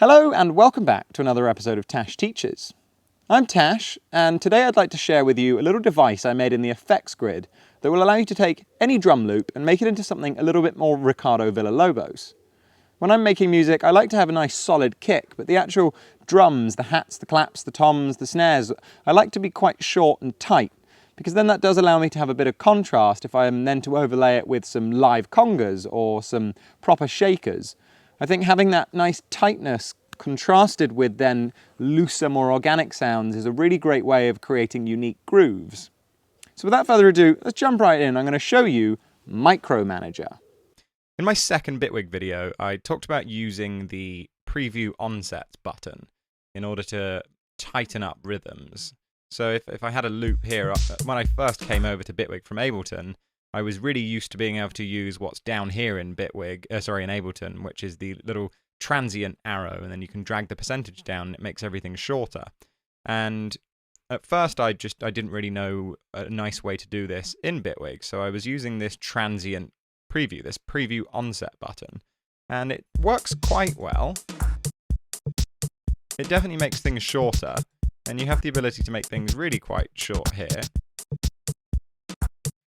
Hello and welcome back to another episode of TÄCHES Teaches. I'm Tash, and today I'd like to share with you a little device I made in the effects grid that will allow you to take any drum loop and make it into something a little bit more Ricardo Villalobos. When I'm making music, I like to have a nice solid kick, but the actual drums, the hats, the claps, the toms, the snares, I like to be quite short and tight, because then that does allow me to have a bit of contrast if I am then to overlay it with some live congas or some proper shakers. I think having that nice tightness contrasted with then looser, more organic sounds is a really great way of creating unique grooves. So without further ado, let's jump right in. I'm going to show you Micromanager. In my second Bitwig video, I talked about using the preview onset button in order to tighten up rhythms. So if I had a loop here, when I first came over to Bitwig from Ableton, I was really used to being able to use what's down here in in Ableton, which is the little transient arrow, and then you can drag the percentage down and it makes everything shorter. And at first I didn't really know a nice way to do this in Bitwig, so I was using this transient preview, this preview onset button, and it works quite well. It definitely makes things shorter, and you have the ability to make things really quite short here.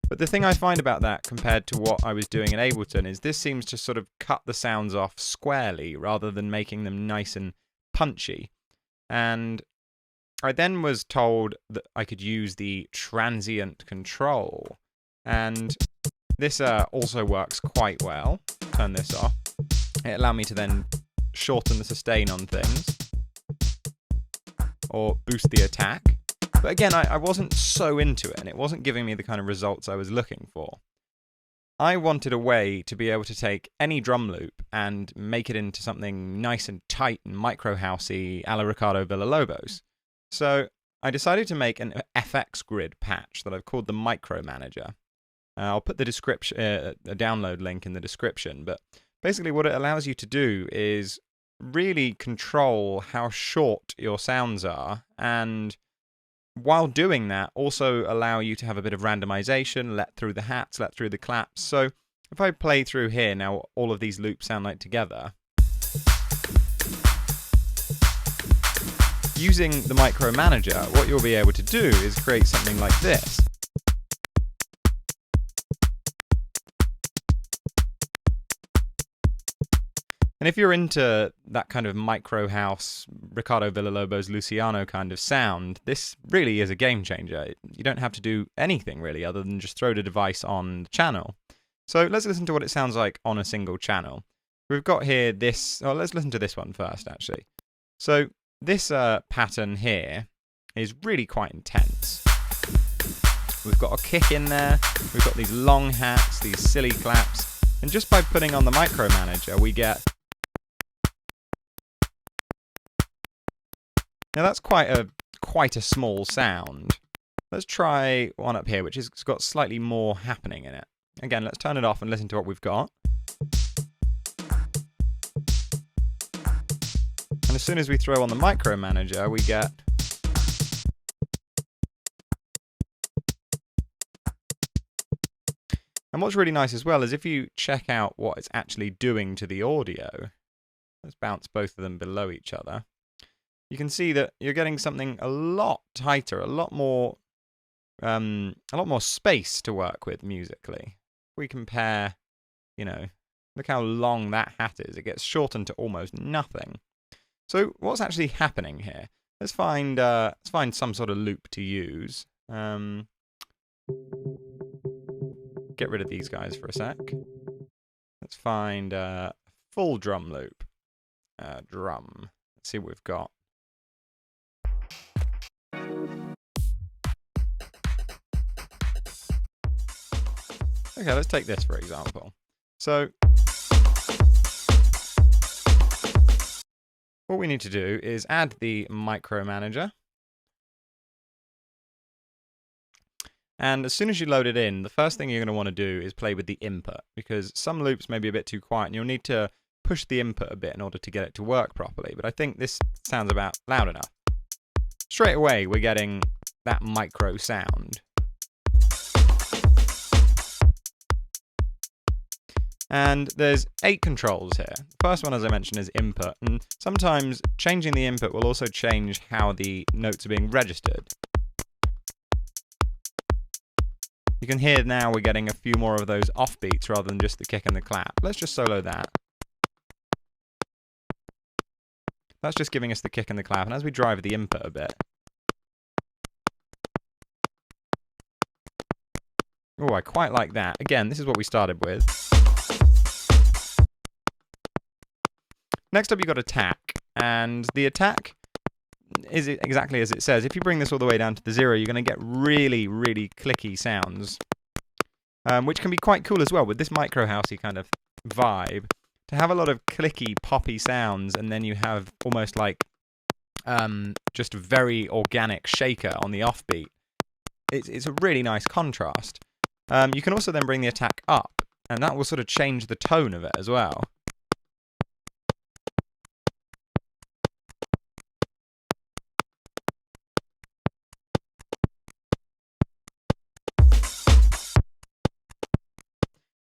But the thing I find about that compared to what I was doing in Ableton is this seems to sort of cut the sounds off squarely rather than making them nice and punchy. And I then was told that I could use the transient control. And this also works quite well. Turn this off. It allowed me to then shorten the sustain on things or boost the attack. But again, I wasn't so into it, and it wasn't giving me the kind of results I was looking for. I wanted a way to be able to take any drum loop and make it into something nice and tight and microhousey a la Ricardo Villalobos. So I decided to make an FX grid patch that I've called the Micromanager. I'll put the description, a download link in the description, but basically what it allows you to do is really control how short your sounds are, and while doing that, also allow you to have a bit of randomization, let through the hats, let through the claps. So if I play through here, now all of these loops sound like together. Using the Micromanager, what you'll be able to do is create something like this. And if you're into that kind of Microhouse, Ricardo Villalobos, Luciano kind of sound, this really is a game changer. You don't have to do anything really other than just throw the device on the channel. So let's listen to what it sounds like on a single channel. We've got here this, let's listen to this one first actually. So this pattern here is really quite intense. We've got a kick in there, we've got these long hats, these silly claps, and just by putting on the Micromanager we get... Now that's quite a small sound. Let's try one up here, which has got slightly more happening in it. Again, let's turn it off and listen to what we've got. And as soon as we throw on the Micromanager, we get... And what's really nice as well is if you check out what it's actually doing to the audio, let's bounce both of them below each other. You can see that you're getting something a lot tighter, a lot more space to work with musically. If we compare, look how long that hat is. It gets shortened to almost nothing. So what's actually happening here? Let's find some sort of loop to use. Get rid of these guys for a sec. Let's find a full drum loop. Drum. Let's see what we've got. Okay, let's take this for example. So what we need to do is add the Micromanager. And as soon as you load it in, the first thing you're going to want to do is play with the input, because some loops may be a bit too quiet and you'll need to push the input a bit in order to get it to work properly. But I think this sounds about loud enough. Straight away, we're getting that micro sound. And there's 8 controls here. The first one, as I mentioned, is input, and sometimes changing the input will also change how the notes are being registered. You can hear now we're getting a few more of those offbeats rather than just the kick and the clap. Let's just solo that. That's just giving us the kick and the clap, and as we drive the input a bit... Oh, I quite like that. Again, this is what we started with. Next up, you've got attack, and the attack is exactly as it says. If you bring this all the way down to the 0, you're going to get really, really clicky sounds, which can be quite cool as well with this microhousey kind of vibe. To have a lot of clicky, poppy sounds, and then you have almost like just a very organic shaker on the offbeat. It's a really nice contrast. You can also then bring the attack up, and that will sort of change the tone of it as well.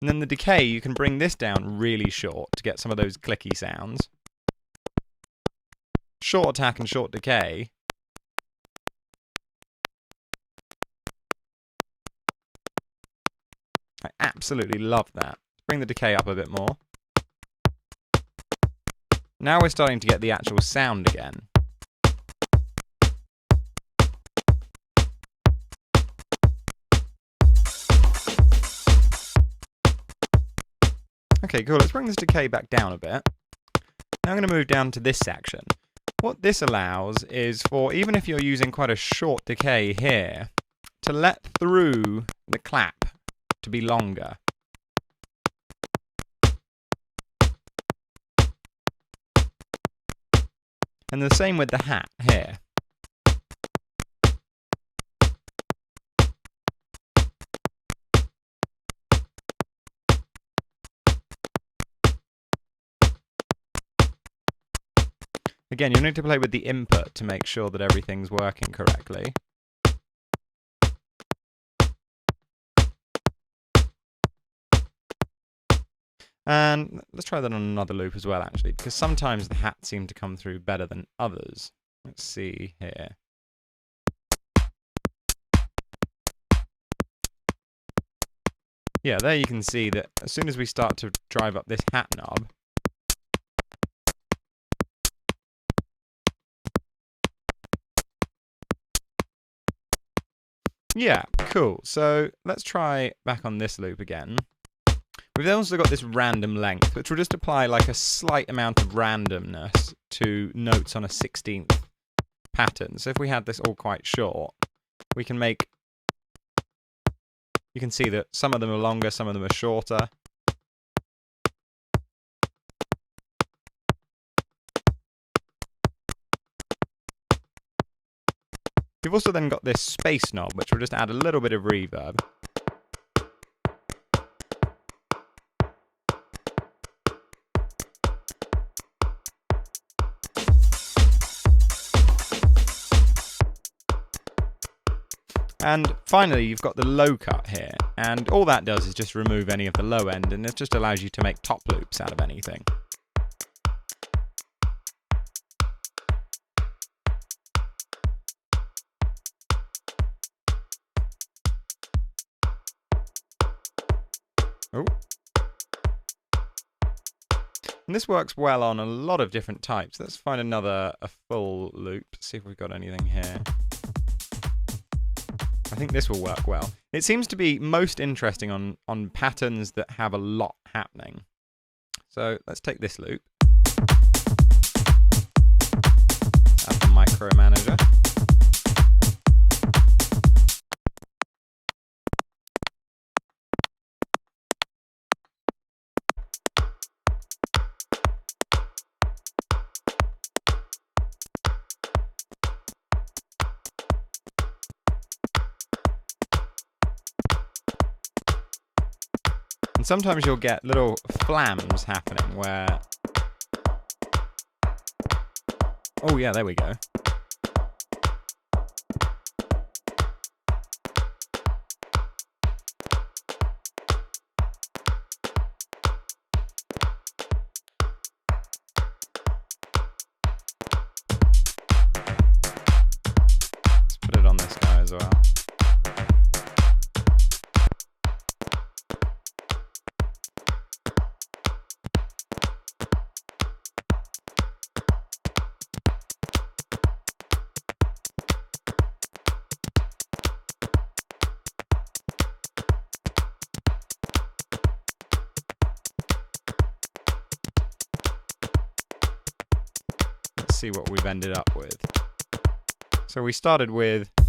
And then the decay, you can bring this down really short to get some of those clicky sounds. Short attack and short decay. I absolutely love that. Bring the decay up a bit more. Now we're starting to get the actual sound again. Okay, cool. Let's bring this decay back down a bit. Now I'm going to move down to this section. What this allows is for, even if you're using quite a short decay here, to let through the clap to be longer. And the same with the hat here. Again, you'll need to play with the input to make sure that everything's working correctly. And let's try that on another loop as well, actually, because sometimes the hats seem to come through better than others. Let's see here. Yeah, there you can see that as soon as we start to drive up this hat knob, yeah, cool. So let's try back on this loop again. We've also got this random length, which will just apply like a slight amount of randomness to notes on a 16th pattern. So if we had this all quite short, we can make... You can see that some of them are longer, some of them are shorter. You've also then got this space knob, which will just add a little bit of reverb. And finally, you've got the low cut here, and all that does is just remove any of the low end, and it just allows you to make top loops out of anything. Oh. And this works well on a lot of different types. Let's find a full loop, see if we've got anything here. I think this will work well. It seems to be most interesting on patterns that have a lot happening. So let's take this loop. That's the Micromanager. And sometimes you'll get little flams happening where... Oh yeah, there we go. see what we've ended up with. So we started with, I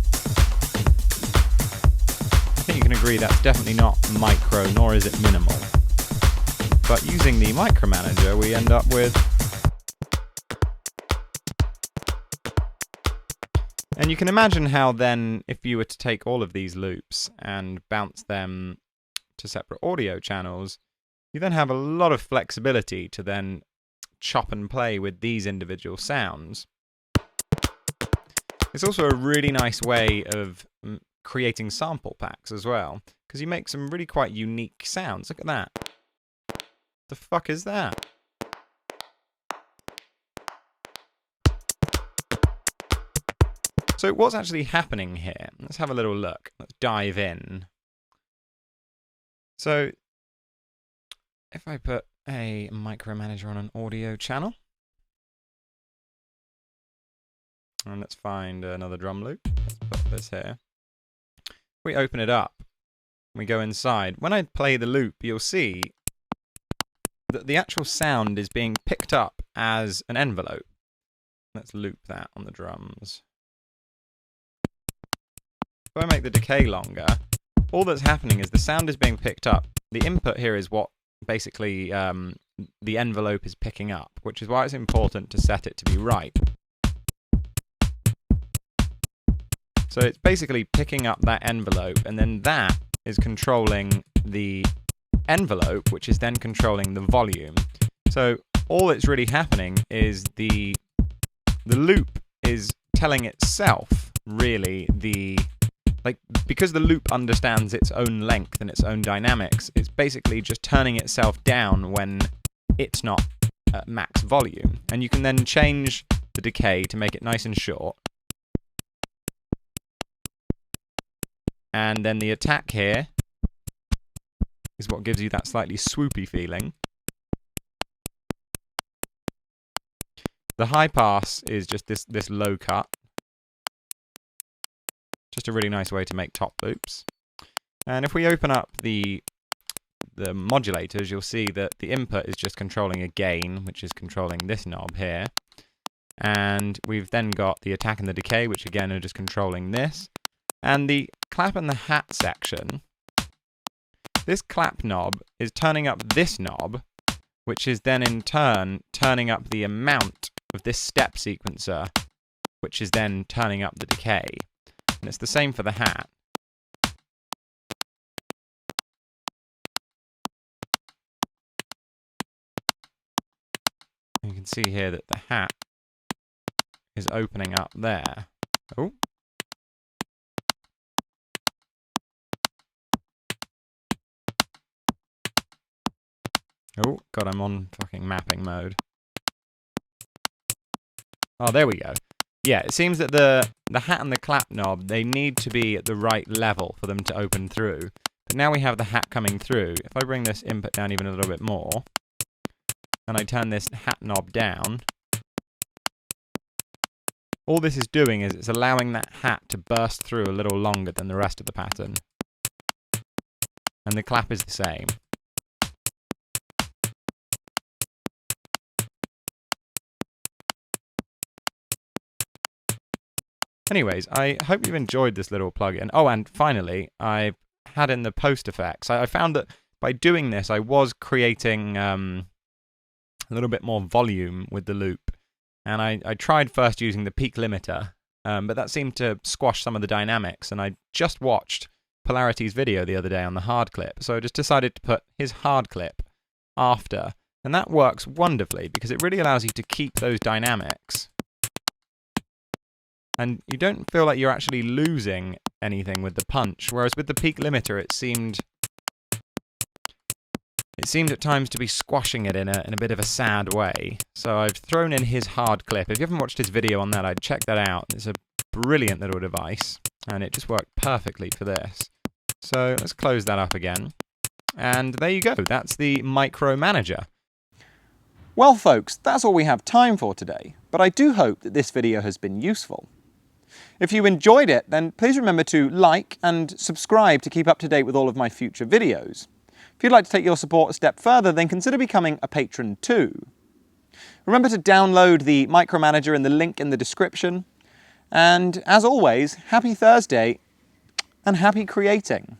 think you can agree that's definitely not micro, nor is it minimal. But using the Micromanager, we end up with, and you can imagine how then, if you were to take all of these loops and bounce them to separate audio channels, you then have a lot of flexibility to then chop and play with these individual sounds. It's also a really nice way of creating sample packs as well, because you make some really quite unique sounds. Look at that. The fuck is that? So what's actually happening here? Let's have a little look. Let's dive in. So if I put a Micromanager on an audio channel, and let's find another drum loop. Let's put this here. If we open it up, we go inside. When I play the loop, you'll see that the actual sound is being picked up as an envelope. Let's loop that on the drums. If I make the decay longer, all that's happening is the sound is being picked up. The input here is what basically the envelope is picking up, which is why it's important to set it to be right. So it's basically picking up that envelope, and then that is controlling the envelope, which is then controlling the volume. So all that's really happening is the loop is telling itself, really, because the loop understands its own length and its own dynamics, it's basically just turning itself down when it's not at max volume. And you can then change the decay to make it nice and short. And then the attack here is what gives you that slightly swoopy feeling. The high pass is just this low cut. Just a really nice way to make top loops. And if we open up the modulators, you'll see that the input is just controlling a gain, which is controlling this knob here. And we've then got the attack and the decay, which again are just controlling this. And the clap and the hat section, this clap knob is turning up this knob, which is then in turn turning up the amount of this step sequencer, which is then turning up the decay. And it's the same for the hat. You can see here that the hat is opening up there. Oh. Oh, God, I'm on fucking mapping mode. Oh, there we go. Yeah, it seems that the hat and the clap knob, they need to be at the right level for them to open through. But now we have the hat coming through. If I bring this input down even a little bit more, and I turn this hat knob down, all this is doing is it's allowing that hat to burst through a little longer than the rest of the pattern. And the clap is the same. Anyways, I hope you've enjoyed this little plugin. Oh, and finally, I've had in the post effects. I found that by doing this, I was creating a little bit more volume with the loop. And I tried first using the peak limiter, but that seemed to squash some of the dynamics. And I just watched Polarity's video the other day on the hard clip. So I just decided to put his hard clip after. And that works wonderfully because it really allows you to keep those dynamics. And you don't feel like you're actually losing anything with the punch, whereas with the peak limiter it seemed at times to be squashing it in a bit of a sad way. So I've thrown in his hard clip. If you haven't watched his video on that, I'd check that out. It's a brilliant little device, and it just worked perfectly for this. So let's close that up again. And there you go. That's the Micromanager. Well folks, that's all we have time for today, but I do hope that this video has been useful. If you enjoyed it, then please remember to like and subscribe to keep up to date with all of my future videos. If you'd like to take your support a step further, then consider becoming a patron too. Remember to download the Micromanager in the link in the description. And as always, happy Thursday and happy creating.